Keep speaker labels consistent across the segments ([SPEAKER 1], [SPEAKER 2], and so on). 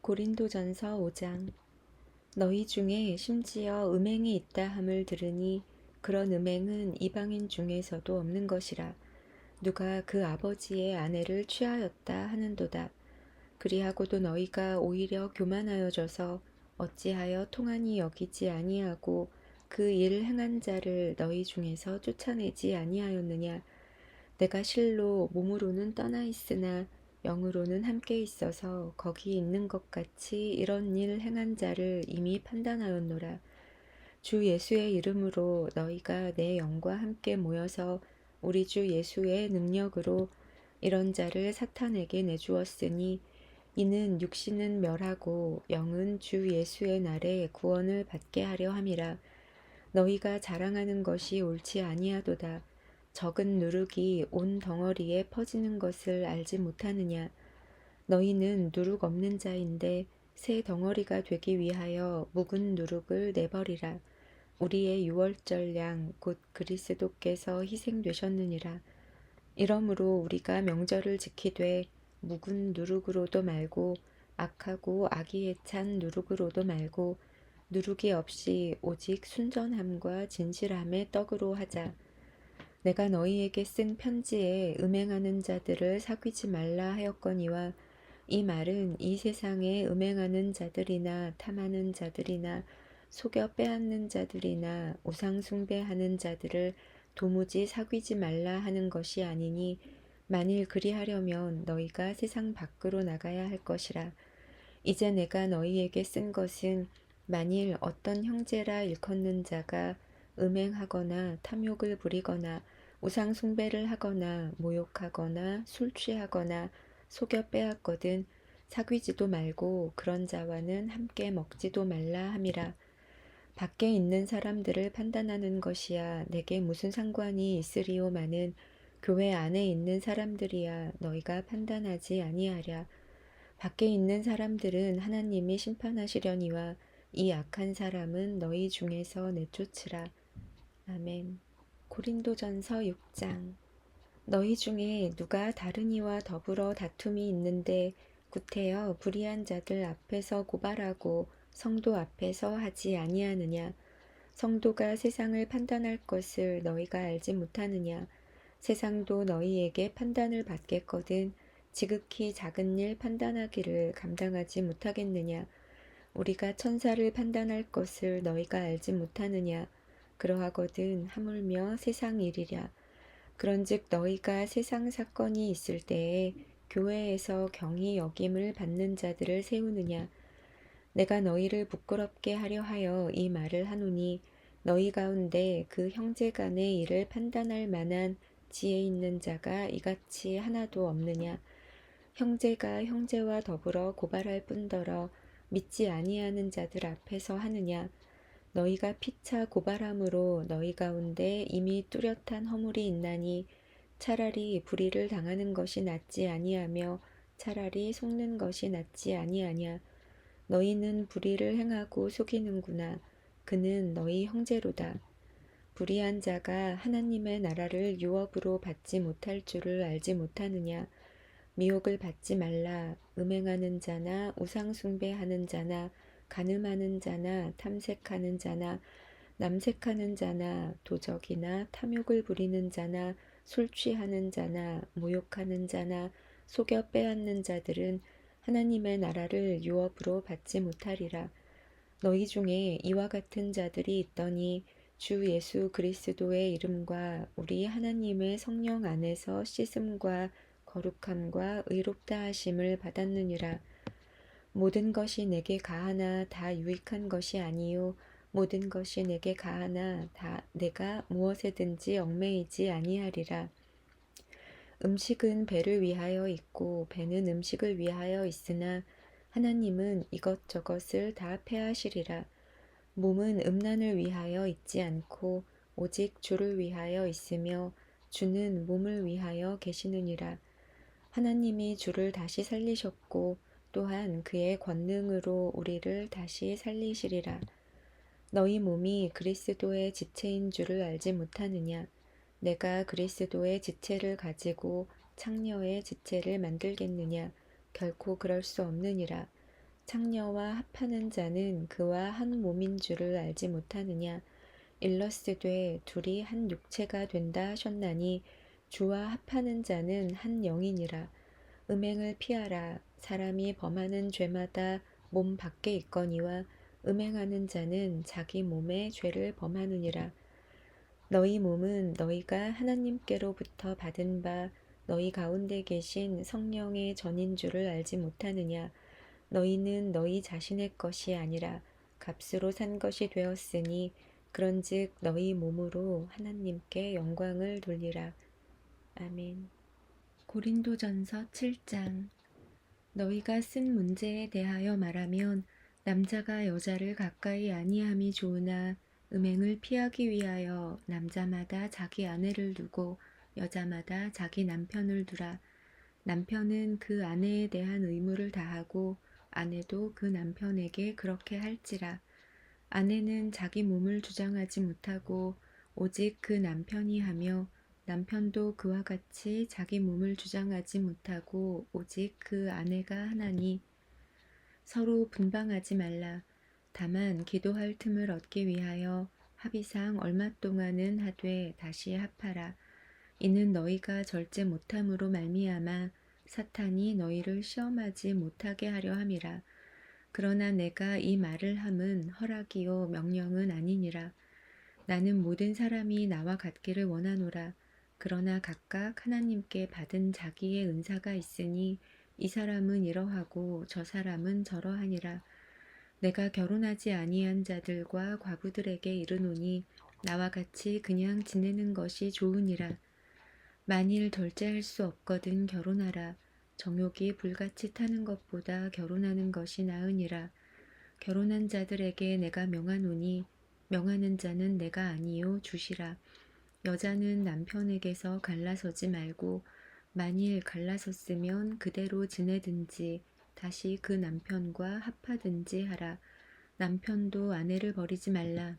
[SPEAKER 1] 고린도전서 5장. 너희 중에 심지어 음행이 있다 함을 들으니 그런 음행은 이방인 중에서도 없는 것이라. 누가 그 아버지의 아내를 취하였다 하는도다. 그리하고도 너희가 오히려 교만하여져서 어찌하여 통한이 여기지 아니하고 그 일 행한 자를 너희 중에서 쫓아내지 아니하였느냐. 내가 실로 몸으로는 떠나 있으나 영으로는 함께 있어서 거기 있는 것 같이 이런 일 행한 자를 이미 판단하였노라. 주 예수의 이름으로 너희가 내 영과 함께 모여서 우리 주 예수의 능력으로 이런 자를 사탄에게 내주었으니 이는 육신은 멸하고 영은 주 예수의 날에 구원을 받게 하려 함이라. 너희가 자랑하는 것이 옳지 아니하도다. 적은 누룩이 온 덩어리에 퍼지는 것을 알지 못하느냐. 너희는 누룩 없는 자인데 새 덩어리가 되기 위하여 묵은 누룩을 내버리라. 우리의 유월절 양 곧 그리스도께서 희생되셨느니라. 이러므로 우리가 명절을 지키되 묵은 누룩으로도 말고 악하고 악의에 찬 누룩으로도 말고 누룩이 없이 오직 순전함과 진실함의 떡으로 하자. 내가 너희에게 쓴 편지에 음행하는 자들을 사귀지 말라 하였거니와 이 말은 이 세상에 음행하는 자들이나 탐하는 자들이나 속여 빼앗는 자들이나 우상 숭배하는 자들을 도무지 사귀지 말라 하는 것이 아니니 만일 그리하려면 너희가 세상 밖으로 나가야 할 것이라. 이제 내가 너희에게 쓴 것은 만일 어떤 형제라 일컫는 자가 음행하거나 탐욕을 부리거나 우상 숭배를 하거나 모욕하거나 술 취하거나 속여 빼앗거든 사귀지도 말고 그런 자와는 함께 먹지도 말라 함이라. 밖에 있는 사람들을 판단하는 것이야 내게 무슨 상관이 있으리오마는 교회 안에 있는 사람들이야 너희가 판단하지 아니하랴. 밖에 있는 사람들은 하나님이 심판하시려니와 이 악한 사람은 너희 중에서 내쫓으라. 아멘. 고린도전서 6장. 너희 중에 누가 다른 이와 더불어 다툼이 있는데 구태여 불의한 자들 앞에서 고발하고 성도 앞에서 하지 아니하느냐. 성도가 세상을 판단할 것을 너희가 알지 못하느냐. 세상도 너희에게 판단을 받겠거든 지극히 작은 일 판단하기를 감당하지 못하겠느냐. 우리가 천사를 판단할 것을 너희가 알지 못하느냐. 그러하거든 하물며 세상 일이랴. 그런즉 너희가 세상 사건이 있을 때에 교회에서 경히 여김을 받는 자들을 세우느냐. 내가 너희를 부끄럽게 하려 하여 이 말을 하노니 너희 가운데 그 형제 간의 일을 판단할 만한 지혜 있는 자가 이같이 하나도 없느냐. 형제가 형제와 더불어 고발할 뿐더러 믿지 아니하는 자들 앞에서 하느냐. 너희가 피차 고발함으로 너희 가운데 이미 뚜렷한 허물이 있나니 차라리 불의를 당하는 것이 낫지 아니하며 차라리 속는 것이 낫지 아니하냐. 너희는 불의를 행하고 속이는구나. 그는 너희 형제로다. 불의한 자가 하나님의 나라를 유업으로 받지 못할 줄을 알지 못하느냐. 미혹을 받지 말라. 음행하는 자나 우상 숭배하는 자나 간음하는 자나 탐색하는 자나 남색하는 자나 도적이나 탐욕을 부리는 자나 술 취하는 자나 모욕하는 자나 속여 빼앗는 자들은 하나님의 나라를 유업으로 받지 못하리라. 너희 중에 이와 같은 자들이 있더니 주 예수 그리스도의 이름과 우리 하나님의 성령 안에서 씻음과 거룩함과 의롭다 하심을 받았느니라. 모든 것이 내게 가하나 다 유익한 것이 아니요 모든 것이 내게 가하나 다 내가 무엇에든지 얽매이지 아니하리라. 음식은 배를 위하여 있고 배는 음식을 위하여 있으나 하나님은 이것저것을 다 패하시리라. 몸은 음란을 위하여 있지 않고 오직 주를 위하여 있으며 주는 몸을 위하여 계시느니라. 하나님이 주를 다시 살리셨고 또한 그의 권능으로 우리를 다시 살리시리라. 너희 몸이 그리스도의 지체인 줄을 알지 못하느냐. 내가 그리스도의 지체를 가지고 창녀의 지체를 만들겠느냐. 결코 그럴 수 없느니라. 창녀와 합하는 자는 그와 한 몸인 줄을 알지 못하느냐. 일러스되 둘이 한 육체가 된다 하셨나니 주와 합하는 자는 한 영이니라. 음행을 피하라. 사람이 범하는 죄마다 몸 밖에 있거니와 음행하는 자는 자기 몸에 죄를 범하느니라. 너희 몸은 너희가 하나님께로부터 받은 바 너희 가운데 계신 성령의 전인 줄을 알지 못하느냐. 너희는 너희 자신의 것이 아니라 값으로 산 것이 되었으니 그런즉 너희 몸으로 하나님께 영광을 돌리라. 아멘. 고린도전서 7장. 너희가 쓴 문제에 대하여 말하면 남자가 여자를 가까이 아니함이 좋으나 음행을 피하기 위하여 남자마다 자기 아내를 두고 여자마다 자기 남편을 두라. 남편은 그 아내에 대한 의무를 다하고 아내도 그 남편에게 그렇게 할지라. 아내는 자기 몸을 주장하지 못하고 오직 그 남편이 하며 남편도 그와 같이 자기 몸을 주장하지 못하고 오직 그 아내가 하나니 서로 분방하지 말라. 다만 기도할 틈을 얻기 위하여 합의상 얼마 동안은 하되 다시 합하라. 이는 너희가 절제 못함으로 말미암아 사탄이 너희를 시험하지 못하게 하려 함이라. 그러나 내가 이 말을 함은 허락이요 명령은 아니니라. 나는 모든 사람이 나와 같기를 원하노라. 그러나 각각 하나님께 받은 자기의 은사가 있으니 이 사람은 이러하고 저 사람은 저러하니라. 내가 결혼하지 아니한 자들과 과부들에게 이르노니 나와 같이 그냥 지내는 것이 좋으니라. 만일 절제할 수 없거든 결혼하라. 정욕이 불같이 타는 것보다 결혼하는 것이 나으니라. 결혼한 자들에게 내가 명하노니 명하는 자는 내가 아니요 주시라. 여자는 남편에게서 갈라서지 말고 만일 갈라섰으면 그대로 지내든지 다시 그 남편과 합하든지 하라. 남편도 아내를 버리지 말라.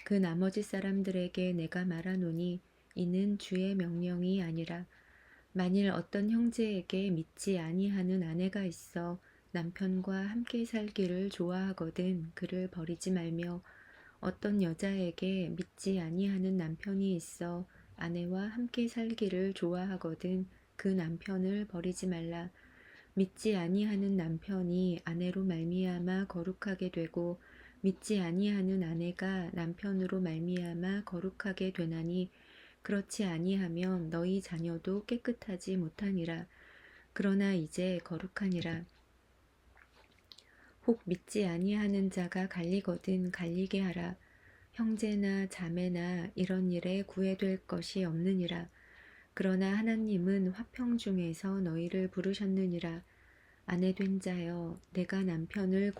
[SPEAKER 1] 그 나머지 사람들에게 내가 말하노니 이는 주의 명령이 아니라. 만일 어떤 형제에게 믿지 아니하는 아내가 있어 남편과 함께 살기를 좋아하거든 그를 버리지 말며 어떤 여자에게 믿지 아니하는 남편이 있어 아내와 함께 살기를 좋아하거든 그 남편을 버리지 말라. 믿지 아니하는 남편이 아내로 말미암아 거룩하게 되고 믿지 아니하는 아내가 남편으로 말미암아 거룩하게 되나니 그렇지 아니하면 너희 자녀도 깨끗하지 못하니라. 그러나 이제 거룩하니라. 혹 믿지 아니하는 자가 갈리거든 갈리게 하라. 형제나 자매나 이런 일에 구애될 것이 없느니라. 그러나 하나님은 화평 중에서 너희를 부르셨느니라. 아내된 자여, 내가 남편을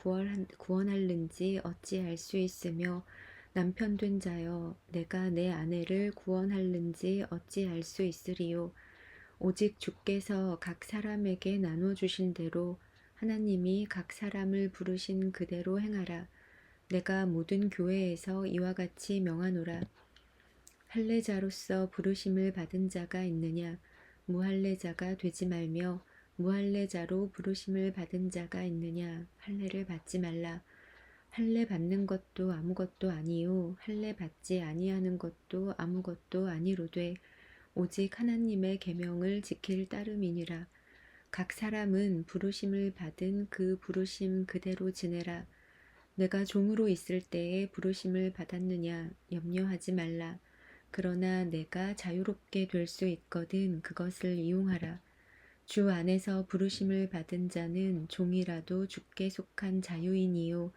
[SPEAKER 1] 구원할는지 어찌 알 수 있으며 남편된 자여, 내가 내 아내를 구원할는지 어찌 알 수 있으리요. 오직 주께서 각 사람에게 나눠주신 대로 하나님이 각 사람을 부르신 그대로 행하라. 내가 모든 교회에서 이와 같이 명하노라. 할례자로서 부르심을 받은 자가 있느냐? 무할례자가 되지 말며 무할례자로 부르심을 받은 자가 있느냐? 할례를 받지 말라. 할례 받는 것도 아무것도 아니요 할례 받지 아니하는 것도 아무것도 아니로되 오직 하나님의 계명을 지킬 따름이니라. 각 사람은 부르심을 받은 그 부르심 그대로 지내라. 내가 종으로 있을 때에 부르심을 받았느냐 염려하지 말라. 그러나 내가 자유롭게 될 수 있거든 그것을 이용하라. 주 안에서 부르심을 받은 자는 종이라도 주께 속한 자유인이요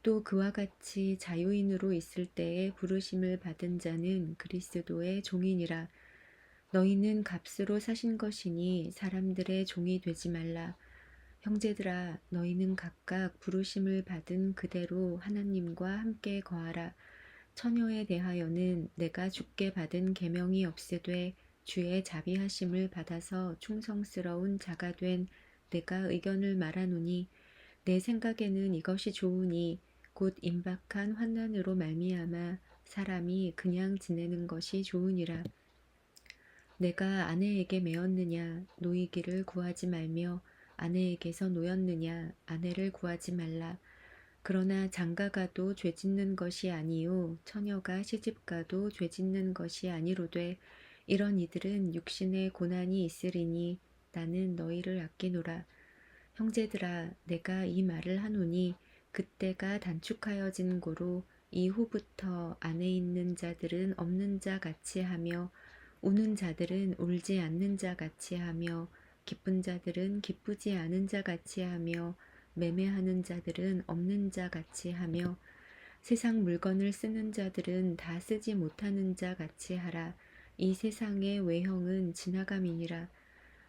[SPEAKER 1] 또 그와 같이 자유인으로 있을 때에 부르심을 받은 자는 그리스도의 종이니라. 너희는 값으로 사신 것이니 사람들의 종이 되지 말라. 형제들아, 너희는 각각 부르심을 받은 그대로 하나님과 함께 거하라. 처녀에 대하여는 내가 주께 받은 계명이 없으되 주의 자비하심을 받아서 충성스러운 자가 된 내가 의견을 말하노니 내 생각에는 이것이 좋으니 곧 임박한 환난으로 말미암아 사람이 그냥 지내는 것이 좋으니라. 내가 아내에게 매었느냐 노이기를 구하지 말며 아내에게서 놓였느냐? 아내를 구하지 말라. 그러나 장가가도 죄짓는 것이 아니요 처녀가 시집가도 죄짓는 것이 아니로되 이런 이들은 육신의 고난이 있으리니 나는 너희를 아끼노라. 형제들아 내가 이 말을 하노니 그때가 단축하여진 고로 이후부터 안에 있는 자들은 없는 자 같이 하며 우는 자들은 울지 않는 자 같이 하며 기쁜 자들은 기쁘지 않은 자 같이 하며 매매하는 자들은 없는 자 같이 하며 세상 물건을 쓰는 자들은 다 쓰지 못하는 자 같이 하라. 이 세상의 외형은 지나감이니라.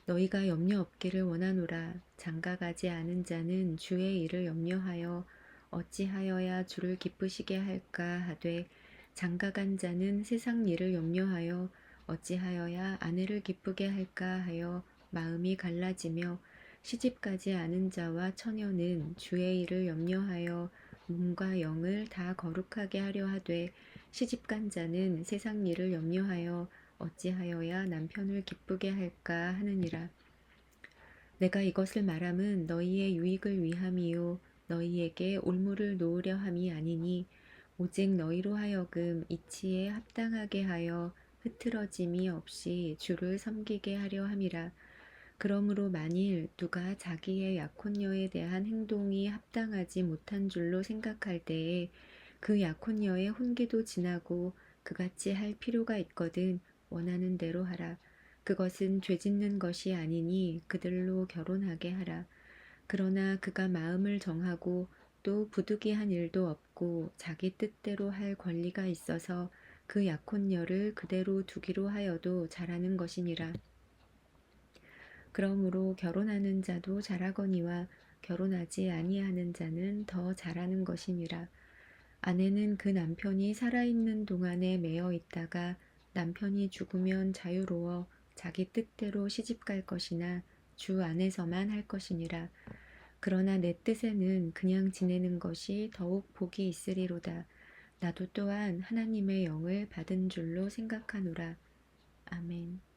[SPEAKER 1] 너희가 염려 없기를 원하노라. 장가가지 않은 자는 주의 일을 염려하여 어찌하여야 주를 기쁘시게 할까 하되 장가간 자는 세상 일을 염려하여 어찌하여야 아내를 기쁘게 할까 하여 마음이 갈라지며 시집가지 않은 자와 처녀는 주의 일을 염려하여 몸과 영을 다 거룩하게 하려 하되 시집간 자는 세상 일을 염려하여 어찌하여야 남편을 기쁘게 할까 하느니라. 내가 이것을 말함은 너희의 유익을 위함이요 너희에게 올무를 놓으려 함이 아니니 오직 너희로 하여금 이치에 합당하게 하여 흐트러짐이 없이 주를 섬기게 하려 함이라. 그러므로 만일 누가 자기의 약혼녀에 대한 행동이 합당하지 못한 줄로 생각할 때에 그 약혼녀의 혼기도 지나고 그같이 할 필요가 있거든 원하는 대로 하라. 그것은 죄짓는 것이 아니니 그들로 결혼하게 하라. 그러나 그가 마음을 정하고 또 부득이한 일도 없고 자기 뜻대로 할 권리가 있어서 그 약혼녀를 그대로 두기로 하여도 잘하는 것이니라. 그러므로 결혼하는 자도 잘하거니와 결혼하지 아니하는 자는 더 잘하는 것이니라. 아내는 그 남편이 살아있는 동안에 매여 있다가 남편이 죽으면 자유로워 자기 뜻대로 시집갈 것이나 주 안에서만 할 것이니라. 그러나 내 뜻에는 그냥 지내는 것이 더욱 복이 있으리로다. 나도 또한 하나님의 영을 받은 줄로 생각하노라. 아멘.